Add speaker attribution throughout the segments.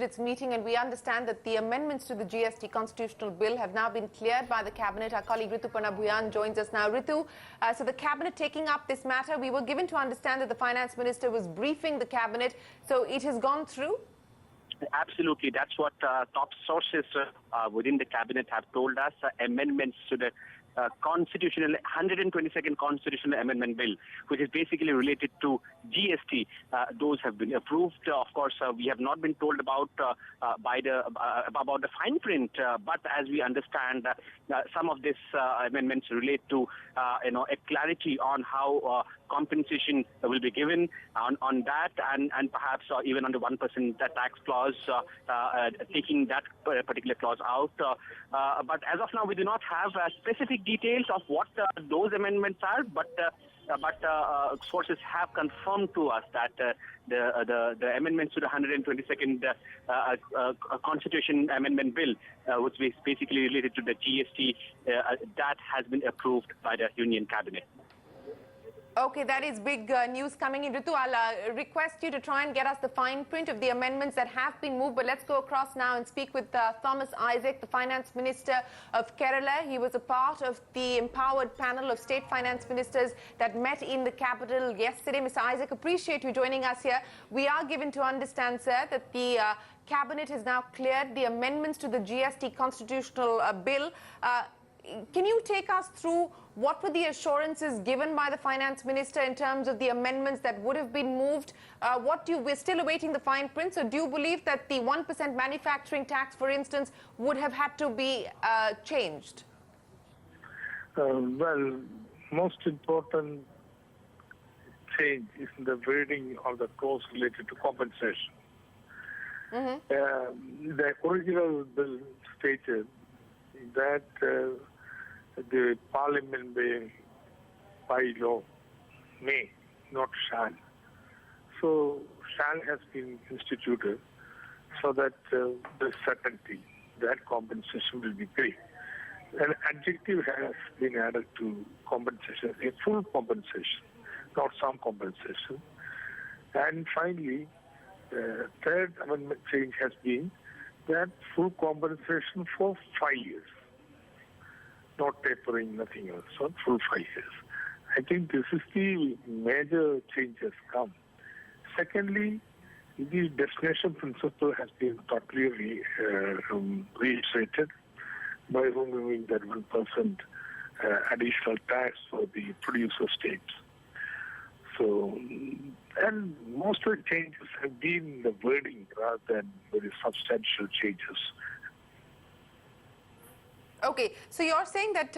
Speaker 1: its meeting, and we understand that the amendments to the GST constitutional bill have now been cleared by the cabinet. Our colleague Rituparna Bhuyan joins us now. Ritu, so the cabinet taking up this matter, we were given to understand that the finance minister was briefing the cabinet, so it has gone through?
Speaker 2: Absolutely. That's what top sources within the cabinet have told us. Amendments to the 122nd Constitutional Amendment Bill, which is basically related to GST. Those have been approved. Of course, we have not been told about the fine print, but as we understand, some of these amendments relate to a clarity on how compensation will be given on that, and perhaps even on the 1% tax clause, taking that particular clause out. But as of now, we do not have specific details of what those amendments are, but sources have confirmed to us that the amendments to the 122nd Constitution Amendment Bill, which is basically related to the GST, that has been approved by the Union Cabinet.
Speaker 1: Okay, that is big news coming in. Ritu, I'll request you to try and get us the fine print of the amendments that have been moved. But let's go across now and speak with Thomas Isaac, the Finance Minister of Kerala. He was a part of the empowered panel of state finance ministers that met in the capital yesterday. Mr. Isaac, appreciate you joining us here. We are given to understand, sir, that the cabinet has now cleared the amendments to the GST constitutional bill. Can you take us through what were the assurances given by the finance minister in terms of the amendments that would have been moved? We're still awaiting the fine print, so do you believe that the 1% manufacturing tax, for instance, would have had to be changed?
Speaker 3: Well, most important change is in the wording of the clause related to compensation. The original bill stated that the parliament may, by law, may, not shall. So shall has been instituted so that the certainty that compensation will be paid. An adjective has been added to compensation, a full compensation, not some compensation. And finally, the third amendment change has been that full compensation for 5 years. Not tapering, nothing else, so full 5 years. I think this is the major changes come. Secondly, the destination principle has been totally reiterated by removing that 1% additional tax for the producer states. So, and most of the changes have been the wording rather than very substantial changes.
Speaker 1: Okay, so you're saying that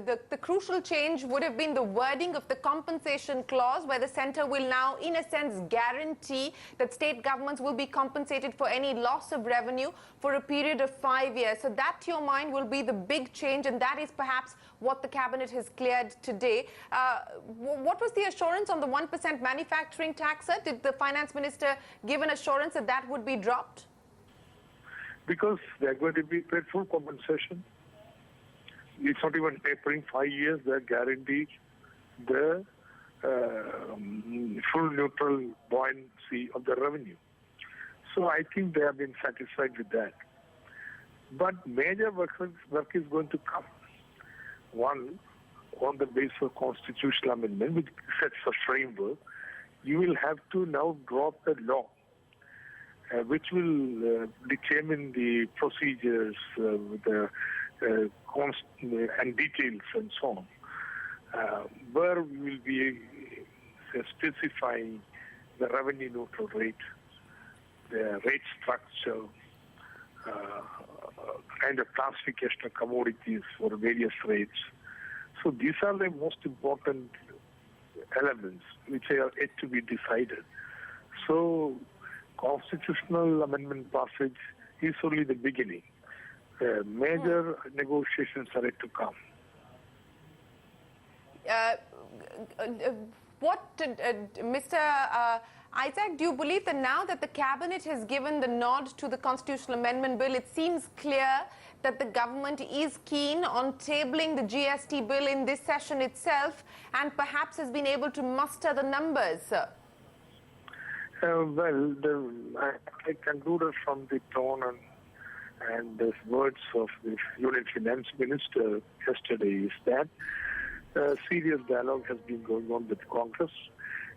Speaker 1: the crucial change would have been the wording of the compensation clause, where the centre will now, in a sense, guarantee that state governments will be compensated for any loss of revenue for a period of 5 years. So that, to your mind, will be the big change, and that is perhaps what the cabinet has cleared today. What was the assurance on the 1% manufacturing tax, sir? Did the finance minister give an assurance that that would be dropped?
Speaker 3: Because they're going to be paid full compensation. It's not even tapering 5 years. They guarantee the full neutral buoyancy of the revenue. So I think they have been satisfied with that. But major work is going to come. One, on the basis of constitutional amendment, which sets a framework, you will have to now drop the law, which will determine the procedures, and details and so on, where we will be specifying the revenue neutral rate, the rate structure, kind of classification of commodities for various rates. So these are the most important elements which are yet to be decided. So constitutional amendment passage is only the beginning. Major negotiations are yet to come.
Speaker 1: Mr. Isaac, do you believe that now that the cabinet has given the nod to the constitutional amendment bill, it seems clear that the government is keen on tabling the GST bill in this session itself and perhaps has been able to muster the numbers, sir?
Speaker 3: I concluded from the tone and the words of the Union Finance Minister yesterday is that serious dialogue has been going on with Congress.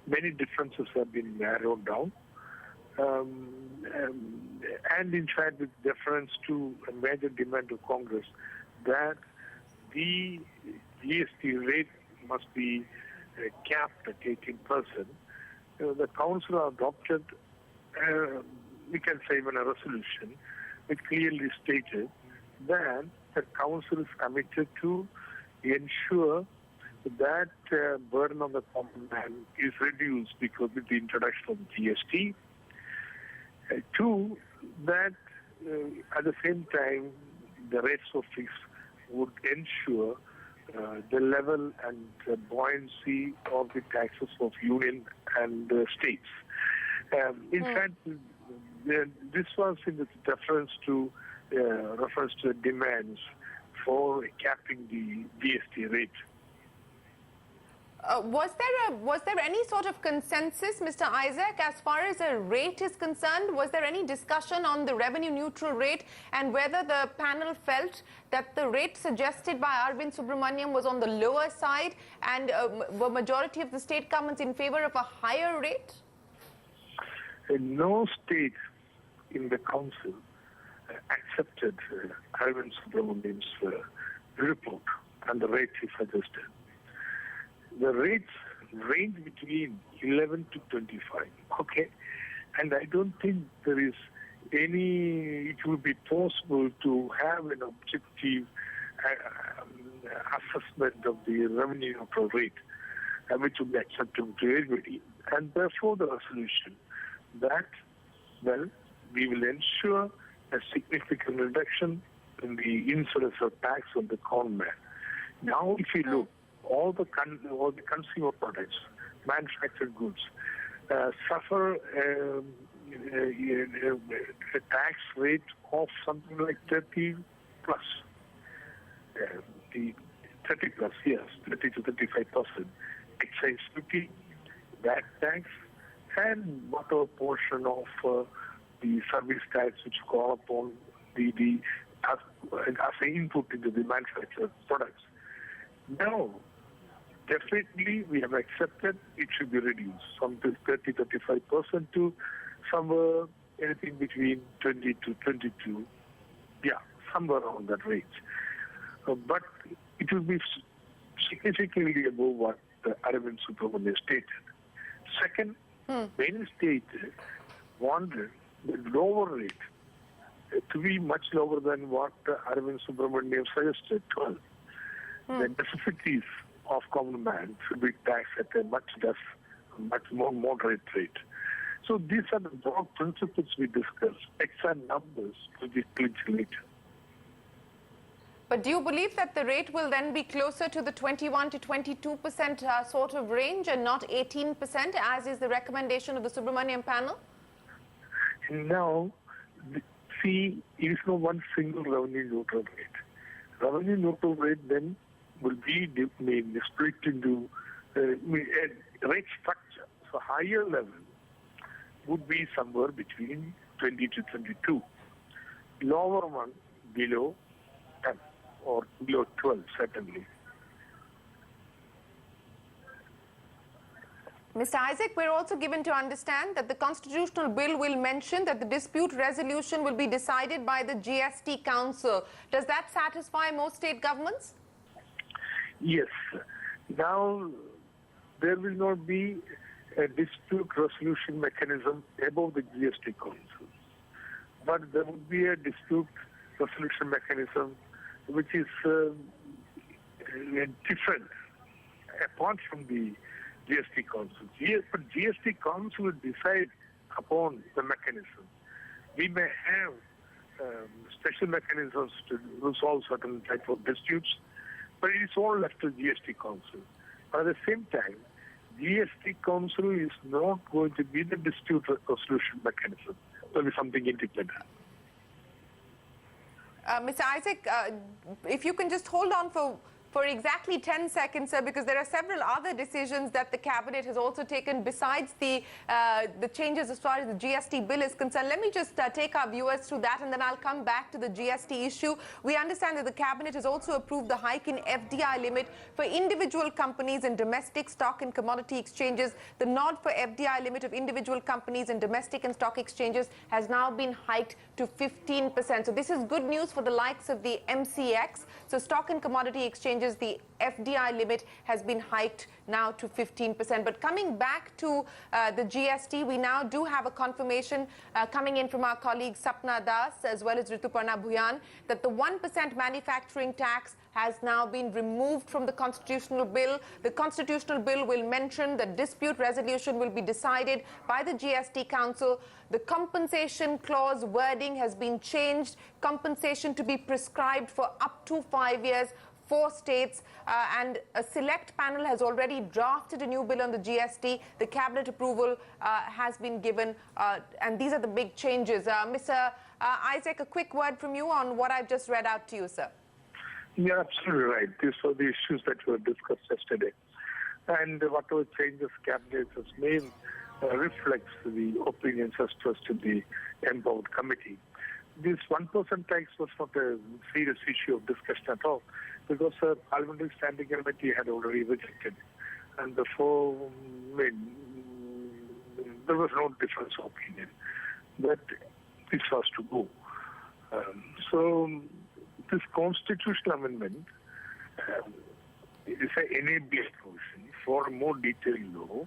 Speaker 3: Many differences have been narrowed down. And in fact, with deference to a major demand of Congress that the GST rate must be capped at 18%, the Council adopted, we can say, even a resolution which clearly stated that the Council is committed to ensure that burden on the common man is reduced because of the introduction of GST. Two, that at the same time, the rates of fix would ensure the level and buoyancy of the taxes of union and states. In fact, this was in the reference to demands for capping the GST rate.
Speaker 1: Was there any sort of consensus, Mr. Isaac, as far as a rate is concerned? Was there any discussion on the revenue neutral rate and whether the panel felt that the rate suggested by Arvind Subramaniam was on the lower side and were majority of the state governments in favor of a higher rate?
Speaker 3: No state in the council accepted Arvind Subramaniam's report and the rate he suggested. The rates range between 11 to 25, okay? And I don't think there is it will be possible to have an objective assessment of the revenue neutral rate, which would be acceptable to everybody. And therefore the resolution that, we will ensure a significant reduction in the incidence of tax on the common man. Now, if you look, all the consumer products, manufactured goods, suffer a tax rate of something like 30 plus. The 30 plus, yes, 30 to 35%. Excise duty, VAT tax, and whatever portion of the service tax which call upon as an input into the manufactured products. Now, definitely we have accepted it should be reduced from 30-35% to somewhere anything between 20 to 22. Yeah, somewhere around that range. But it will be significantly above what Arvind Subramaniam stated. Second, many states wanted the lower rate to be much lower than what Arvind Subramaniam suggested, 12. The necessities of common man should be taxed at a much more moderate rate. So these are the broad principles we discussed. Exact numbers will be clinched later.
Speaker 1: But do you believe that the rate will then be closer to the 21 to 22% sort of range and not 18%, as is the recommendation of the Subramaniam panel?
Speaker 3: Now, see, it is no one single revenue neutral rate. Revenue neutral rate then will be split into a rate structure. So higher level would be somewhere between 20 to 22. Lower one below 10 or below 12, certainly.
Speaker 1: Mr. Isaac, we're also given to understand that the constitutional bill will mention that the dispute resolution will be decided by the GST Council. Does that satisfy most state governments?
Speaker 3: Yes. Now, there will not be a dispute resolution mechanism above the GST Council. But there would be a dispute resolution mechanism which is different apart from the GST Council. But GST Council will decide upon the mechanism. We may have special mechanisms to resolve certain type of disputes, but it is all left to GST Council. But at the same time, GST Council is not going to be the dispute resolution mechanism. It will be something independent.
Speaker 1: Mr. Isaac, if you can just hold on for for exactly 10 seconds, sir, because there are several other decisions that the cabinet has also taken besides the changes as far as the GST bill is concerned. Let me just take our viewers through that, and then I'll come back to the GST issue. We understand that the cabinet has also approved the hike in FDI limit for individual companies and domestic stock and commodity exchanges. The nod for FDI limit of individual companies and domestic and stock exchanges has now been hiked to 15%. So this is good news for the likes of the MCX. So stock and commodity exchanges, the FDI limit has been hiked now to 15%. But coming back to the GST, we now do have a confirmation coming in from our colleague Sapna Das as well as Rituparna Bhuyan that the 1% manufacturing tax has now been removed from the constitutional bill. The constitutional bill will mention that dispute resolution will be decided by the GST Council. The compensation clause wording has been changed, compensation to be prescribed for up to 5 years for states, and a select panel has already drafted a new bill on the GST. The cabinet approval has been given, and these are the big changes. Mr. Isaac, a quick word from you on what I've just read out to you, sir.
Speaker 3: You're absolutely right. These are the issues that were discussed yesterday. And whatever changes cabinet has made reflects the opinions expressed in the empowered committee. This 1% tax was not a serious issue of discussion at all, because the Parliamentary Standing Committee had already rejected, and therefore there was no difference of opinion that this was to go. So this constitutional amendment is an enabling provision for a more detailed law,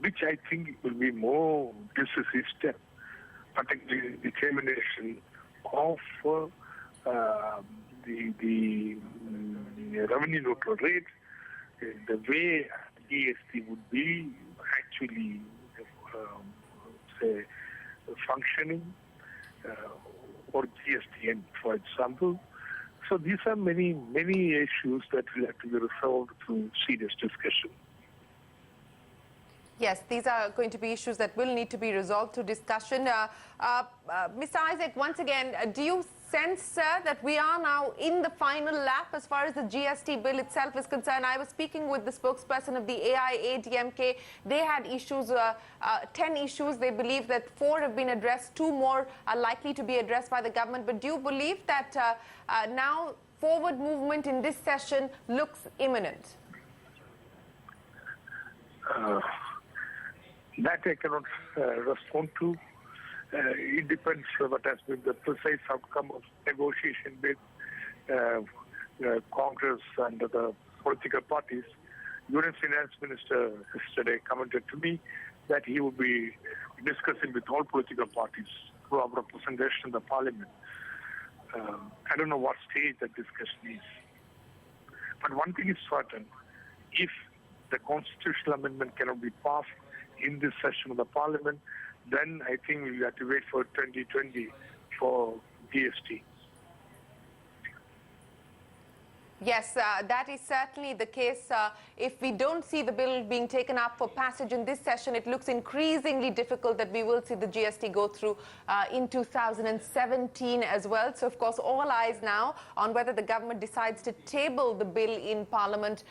Speaker 3: which I think will be more decisive step, particularly the determination of the revenue neutral rate, the way GST would be actually say functioning, or GSTN, for example. So these are many issues that will have to be resolved through serious discussion.
Speaker 1: Yes, these are going to be issues that will need to be resolved through discussion. Mr. Isaac, once again, do you sense, sir, that we are now in the final lap as far as the GST bill itself is concerned? I was speaking with the spokesperson of the AIADMK. They had issues, 10 issues. They believe that 4 have been addressed. 2 more are likely to be addressed by the government. But do you believe that now forward movement in this session looks imminent?
Speaker 3: That I cannot respond to. It depends what has been the precise outcome of negotiation with Congress and the political parties. Union Finance Minister yesterday commented to me that he will be discussing with all political parties who have representation in the parliament. I don't know what stage that discussion is. But one thing is certain, if the constitutional amendment cannot be passed in this session of the parliament, then I think we'll have to wait for 2020 for GST.
Speaker 1: Yes, that is certainly the case. If we don't see the bill being taken up for passage in this session, it looks increasingly difficult that we will see the GST go through in 2017 as well. So, of course, all eyes now on whether the government decides to table the bill in Parliament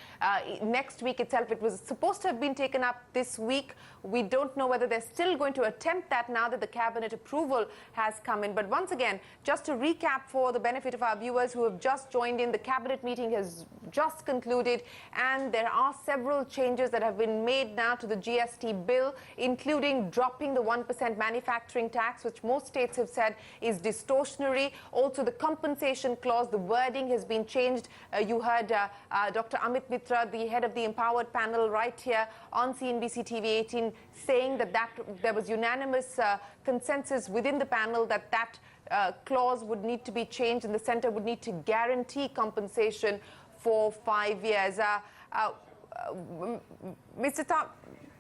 Speaker 1: next week itself. It was supposed to have been taken up this week. We don't know whether they're still going to attempt that now that the cabinet approval has come in. But once again, just to recap for the benefit of our viewers who have just joined in, the cabinet meeting has just concluded, and there are several changes that have been made now to the GST bill, including dropping the 1% manufacturing tax, which most states have said is distortionary. Also, the compensation clause, the wording has been changed. You heard Dr. Amit Mitra, the head of the Empowered panel, right here on CNBC TV 18, saying that there was unanimous consensus within the panel that clause would need to be changed, and the centre would need to guarantee compensation for 5 years.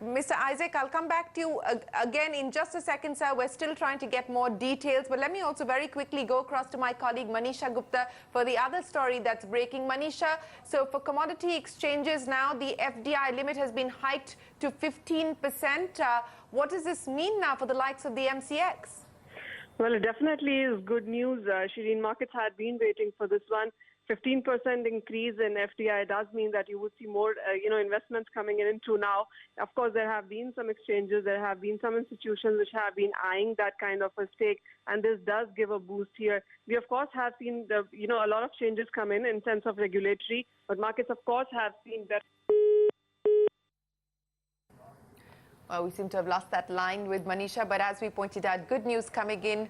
Speaker 1: Mr. Isaac, I'll come back to you again in just a second, sir. We're still trying to get more details, but let me also very quickly go across to my colleague Manisha Gupta for the other story that's breaking. Manisha, so for commodity exchanges now, the FDI limit has been hiked to 15%. What does this mean now for the likes of the MCX?
Speaker 4: Well, it definitely is good news. Shireen, markets had been waiting for this one. 15% increase in FDI does mean that you would see more, investments coming into now. Of course, there have been some exchanges, there have been some institutions which have been eyeing that kind of a stake, and this does give a boost here. We, of course, have seen a lot of changes come in sense of regulatory, but markets, of course, have seen that.
Speaker 1: Well, we seem to have lost that line with Manisha, but as we pointed out, good news coming in.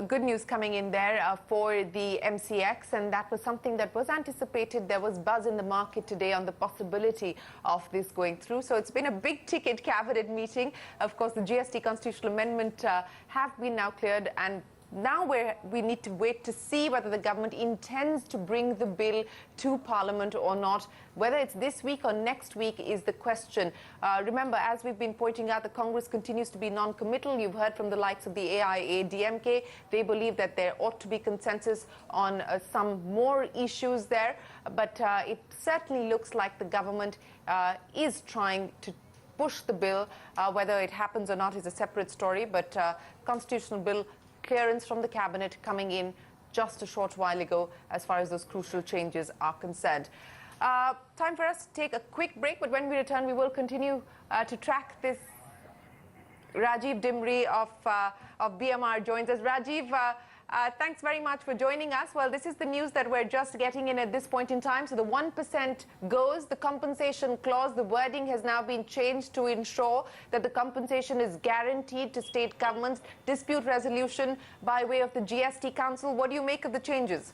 Speaker 1: Good news coming in there for the MCX, and that was something that was anticipated. There was buzz in the market today on the possibility of this going through. So it's been a big ticket cabinet meeting. Of course, the GST constitutional amendment have been now cleared, and now we need to wait to see whether the government intends to bring the bill to Parliament or not. Whether it's this week or next week is the question. Remember, as we've been pointing out, the Congress continues to be non-committal. You've heard from the likes of the AIA, DMK. They believe that there ought to be consensus on some more issues there. But it certainly looks like the government is trying to push the bill. Whether it happens or not is a separate story. But constitutional bill clearance from the cabinet coming in just a short while ago as far as those crucial changes are concerned. Time for us to take a quick break, but when we return, we will continue to track this. Rajiv Dimri of BMR joins us. Rajiv, thanks very much for joining us. Well, this is the news that we're just getting in at this point in time. So the 1% goes, the compensation clause, the wording has now been changed to ensure that the compensation is guaranteed to state governments. Dispute resolution by way of the GST Council. What do you make of the changes?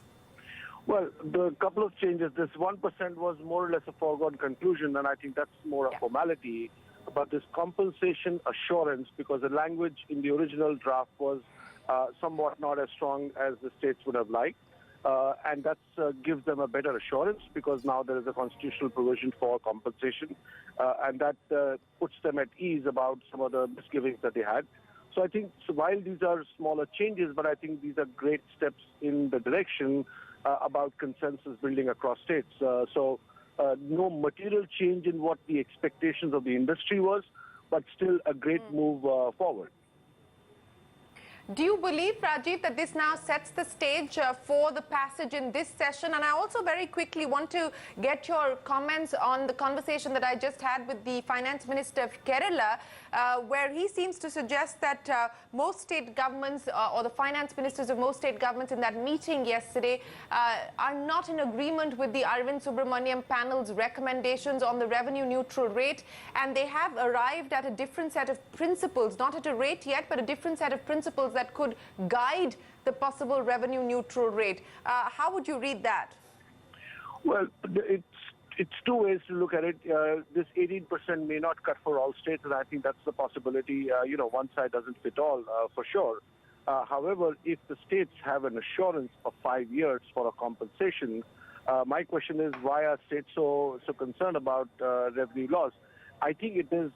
Speaker 5: Well, the couple of changes, this 1% was more or less a foregone conclusion, and I think that's more a formality. But this compensation assurance, because the language in the original draft was somewhat not as strong as the states would have liked. And that gives them a better assurance, because now there is a constitutional provision for compensation. And that puts them at ease about some of the misgivings that they had. So I think while these are smaller changes, but I think these are great steps in the direction about consensus building across states. So no material change in what the expectations of the industry was, but still a great move forward.
Speaker 1: Do you believe, Rajiv, that this now sets the stage for the passage in this session? And I also very quickly want to get your comments on the conversation that I just had with the Finance Minister of Kerala, where he seems to suggest that most state governments or the finance ministers of most state governments in that meeting yesterday are not in agreement with the Arvind Subramaniam panel's recommendations on the revenue neutral rate. And they have arrived at a different set of principles, not at a rate yet, but a different set of principles that could guide the possible revenue neutral rate. How would you read that?
Speaker 5: Well, it's two ways to look at it. This 18% may not cut for all states, and I think that's the possibility. One size doesn't fit all, for sure. However, if the states have an assurance of 5 years for a compensation, my question is, why are states so concerned about revenue loss? I think it is,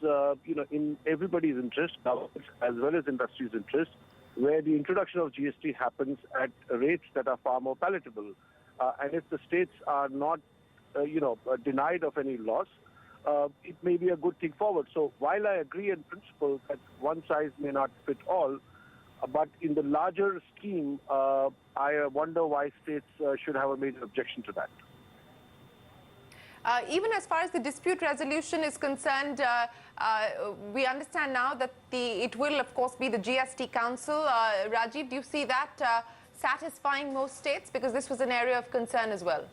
Speaker 5: in everybody's interest, governments as well as industry's interest, where the introduction of GST happens at rates that are far more palatable. And if the states are not, denied of any loss, it may be a good thing forward. So while I agree in principle that one size may not fit all, but in the larger scheme, I wonder why states should have a major objection to that.
Speaker 1: Even as far as the dispute resolution is concerned, we understand now that it will, of course, be the GST Council. Rajiv, do you see that satisfying most states? Because this was an area of concern as well.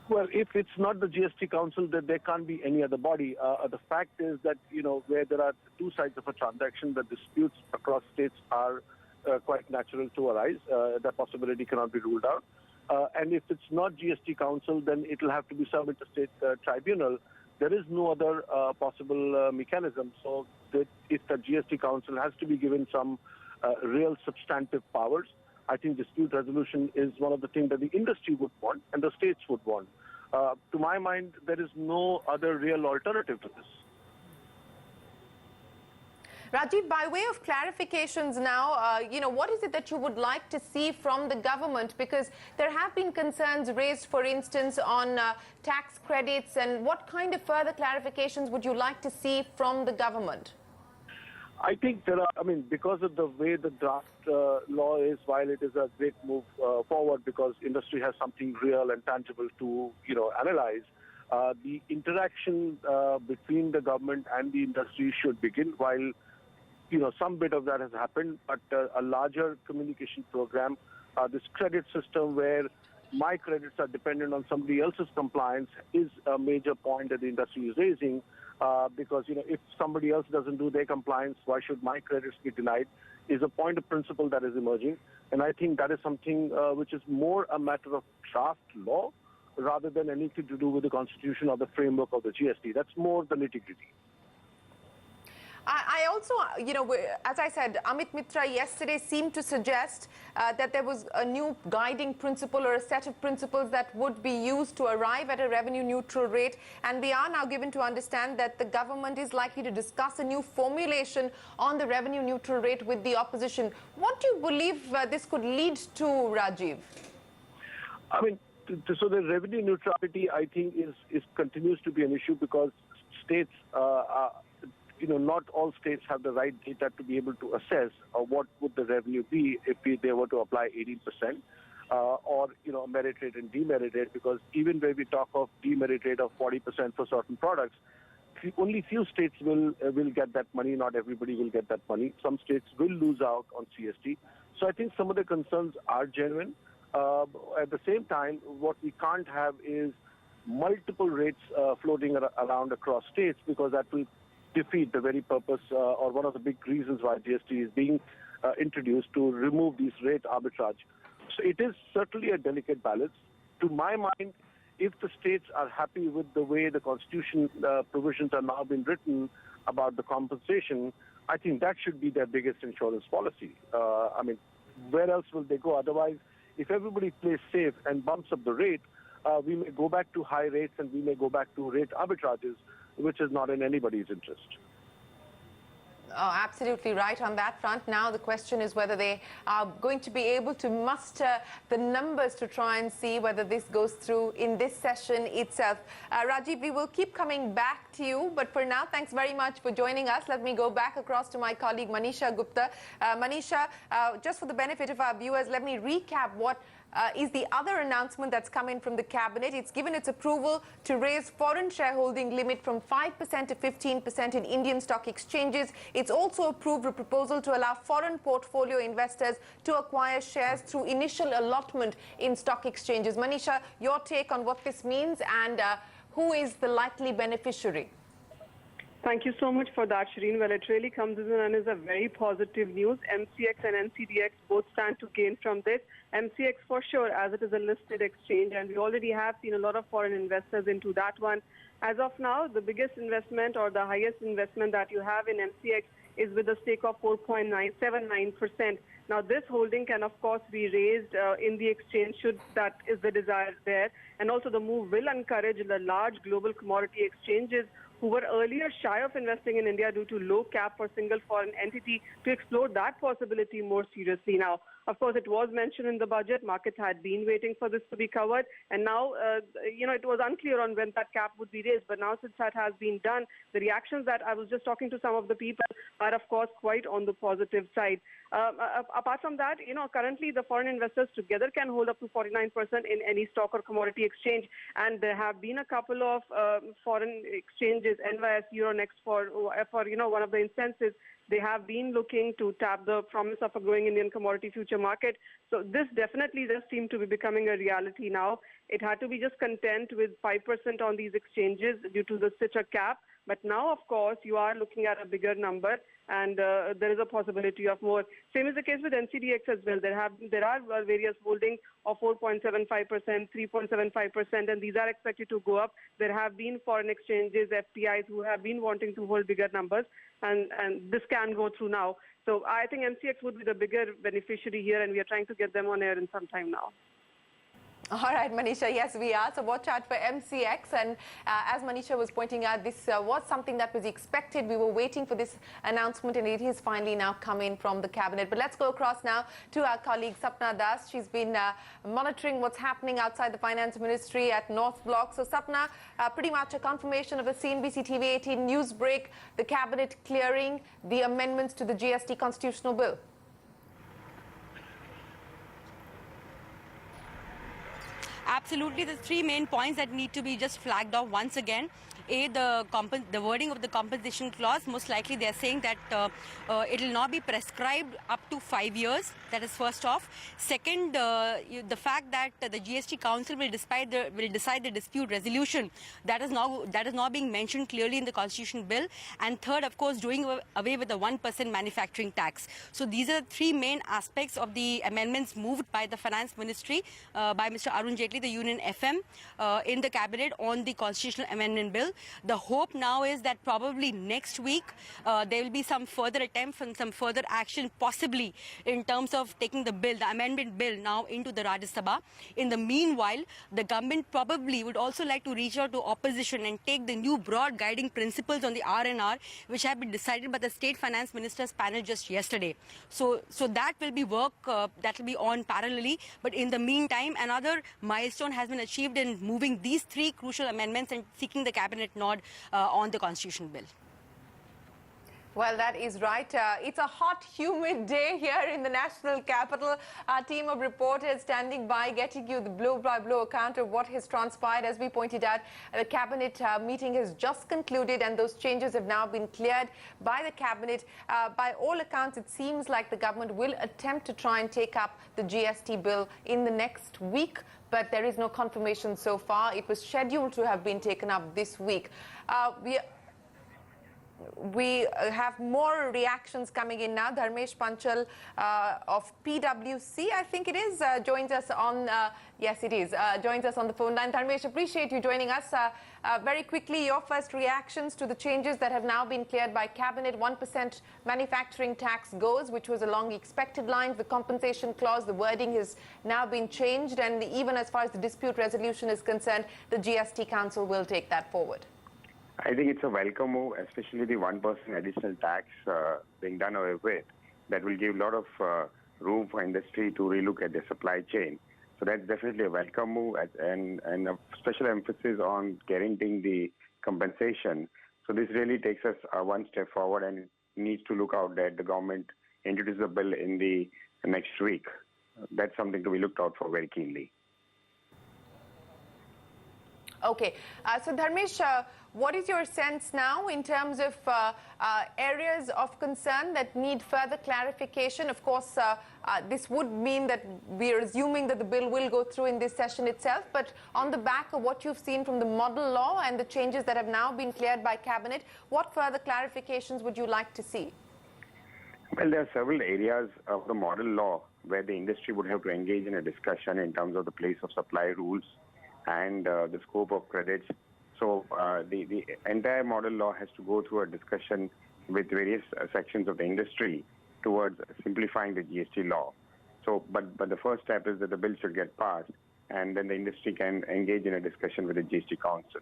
Speaker 5: Well, if it's not the GST Council, then there can't be any other body. The fact is that, where there are two sides of a transaction, the disputes across states are quite natural to arise. That possibility cannot be ruled out. And if it's not GST Council, then it will have to be some interstate tribunal. There is no other possible mechanism. So that if the GST Council has to be given some real substantive powers, I think dispute resolution is one of the things that the industry would want and the states would want. To my mind, there is no other real alternative to this.
Speaker 1: Rajiv, by way of clarifications now, what is it that you would like to see from the government? Because there have been concerns raised, for instance, on tax credits. And what kind of further clarifications would you like to see from the government?
Speaker 5: I think because of the way the draft law is, while it is a great move forward because industry has something real and tangible to, analyze, the interaction between the government and the industry should begin. While, some bit of that has happened, but a larger communication program, this credit system where my credits are dependent on somebody else's compliance is a major point that the industry is raising. Because, if somebody else doesn't do their compliance, why should my credits be denied, is a point of principle that is emerging. And I think that is something which is more a matter of draft law rather than anything to do with the Constitution or the framework of the GST. That's more the nitty-gritty.
Speaker 1: I also, as I said, Amit Mitra yesterday seemed to suggest that there was a new guiding principle or a set of principles that would be used to arrive at a revenue neutral rate. And we are now given to understand that the government is likely to discuss a new formulation on the revenue neutral rate with the opposition. What do you believe this could lead to, Rajiv?
Speaker 5: So the revenue neutrality, I think, is continues to be an issue because states not all states have the right data to be able to assess what would the revenue be if they were to apply 18% or, merit rate and demerit rate, because even where we talk of demerit rate of 40% for certain products, only few states will get that money. Not everybody will get that money. Some states will lose out on CST. So I think some of the concerns are genuine. At the same time, what we can't have is multiple rates floating around across states, because that will defeat the very purpose or one of the big reasons why GST is being introduced, to remove these rate arbitrage. So it is certainly a delicate balance. To my mind, if the states are happy with the way the Constitution provisions are now being written about the compensation, I think that should be their biggest insurance policy. Where else will they go? Otherwise, if everybody plays safe and bumps up the rate, we may go back to high rates and we may go back to rate arbitrages, which is not in anybody's interest.
Speaker 1: Oh, absolutely right on that front. Now the question is whether they are going to be able to muster the numbers to try and see whether this goes through in this session itself. Rajiv, we will keep coming back to you, but for now, thanks very much for joining us. Let me go back across to my colleague Manisha Gupta. Manisha, just for the benefit of our viewers, let me recap what is the other announcement that's come in from the cabinet. It's given its approval to raise foreign shareholding limit from 5% to 15% in Indian stock exchanges. It's also approved a proposal to allow foreign portfolio investors to acquire shares through initial allotment in stock exchanges. Manisha, your take on what this means and who is the likely beneficiary?
Speaker 4: Thank you so much for that, Shireen. Well, it really comes in and is a very positive news. MCX and NCDX both stand to gain from this. MCX for sure, as it is a listed exchange, and we already have seen a lot of foreign investors into that one. As of now, the biggest investment or the highest investment that you have in MCX is with a stake of 4.979%. Now, this holding can, of course, be raised in the exchange should that is the desire there. And also the move will encourage the large global commodity exchanges who were earlier shy of investing in India due to low cap for single foreign entity to explore that possibility more seriously now. Of course, it was mentioned in the budget. Markets had been waiting for this to be covered. And now, it was unclear on when that cap would be raised. But now since that has been done, the reactions that I was just talking to some of the people are, of course, quite on the positive side. Apart from that, currently the foreign investors together can hold up to 49% in any stock or commodity exchange. And there have been a couple of foreign exchanges, NYS, Euronext, for one of the instances. They have been looking to tap the promise of a growing Indian commodity future market. So this definitely does seem to be becoming a reality now. It had to be just content with 5% on these exchanges due to such a cap. But now, of course, you are looking at a bigger number, and there is a possibility of more. Same is the case with NCDX as well. There are various holdings of 4.75%, 3.75%, and these are expected to go up. There have been foreign exchanges, FPIs, who have been wanting to hold bigger numbers, and this can go through now. So I think MCX would be the bigger beneficiary here, and we are trying to get them on air in some time now.
Speaker 1: All right, Manisha, yes, we are. So watch out for MCX. And as Manisha was pointing out, this was something that was expected. We were waiting for this announcement, and it is finally now coming from the cabinet. But let's go across now to our colleague Sapna Das. She's been monitoring what's happening outside the finance ministry at North Block. So Sapna, pretty much a confirmation of a CNBC TV 18 news break, the cabinet clearing the amendments to the GST constitutional bill.
Speaker 6: Absolutely, the three main points that need to be just flagged off once again. The wording of the compensation clause, most likely they are saying that it will not be prescribed up to 5 years. That is first off. Second, the fact that the GST Council will decide the dispute resolution, that is not being mentioned clearly in the Constitution Bill. And third, of course, doing away with the 1% manufacturing tax. So these are the three main aspects of the amendments moved by the Finance Ministry, by Mr. Arun Jaitley, the Union FM, in the cabinet on the Constitutional Amendment Bill. The hope now is that probably next week there will be some further attempts and some further action possibly in terms of taking the bill, the amendment bill now into the Rajya Sabha. In the meanwhile, the government probably would also like to reach out to opposition and take the new broad guiding principles on the R&R which have been decided by the State Finance Ministers panel just yesterday. So that will be work that will be on parallelly. But in the meantime, another milestone has been achieved in moving these three crucial amendments and seeking the cabinet nod on the Constitution Bill.
Speaker 1: Well, that is right. It's a hot, humid day here in the national capital. Our team of reporters standing by, getting you the blow-by-blow account of what has transpired. As we pointed out, the cabinet meeting has just concluded, and those changes have now been cleared by the cabinet. By all accounts, it seems like the government will attempt to try and take up the GST bill in the next week, but there is no confirmation so far. It was scheduled to have been taken up this week. We have more reactions coming in now. Dharmesh Panchal of PwC, I think it is, joins us on, yes it is, joins us on the phone line. Dharmesh, appreciate you joining us. Very quickly, your first reactions to the changes that have now been cleared by Cabinet. 1% manufacturing tax goes, which was along expected lines. The compensation clause, the wording has now been changed, and even as far as the dispute resolution is concerned, the GST Council will take that forward.
Speaker 7: I think it's a welcome move, especially the 1% additional tax being done away with. That will give a lot of room for industry to relook at their supply chain. So that's definitely a welcome move, and a special emphasis on guaranteeing the compensation. So this really takes us one step forward, and it needs to look out that the government introduces a bill in the next week. That's something to be looked out for very keenly.
Speaker 1: Okay. So Dharmesh, what is your sense now in terms of areas of concern that need further clarification? Of course, this would mean that we are assuming that the bill will go through in this session itself, but on the back of what you've seen from the model law and the changes that have now been cleared by Cabinet, what further clarifications would you like to see?
Speaker 7: Well, there are several areas of the model law where the industry would have to engage in a discussion in terms of the place of supply rules and the scope of credits. So the entire model law has to go through a discussion with various sections of the industry towards simplifying the GST law. So, but the first step is that the bill should get passed, and then the industry can engage in a discussion with the GST Council.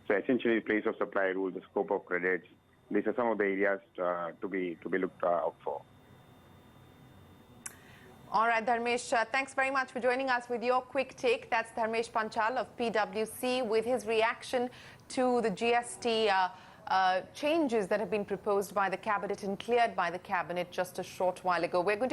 Speaker 7: So essentially, the place of supply rules, the scope of credits, these are some of the areas to be looked out for.
Speaker 1: All right, Dharmesh, thanks very much for joining us with your quick take. That's Dharmesh Panchal of PwC with his reaction to the GST changes that have been proposed by the Cabinet and cleared by the Cabinet just a short while ago. We're going to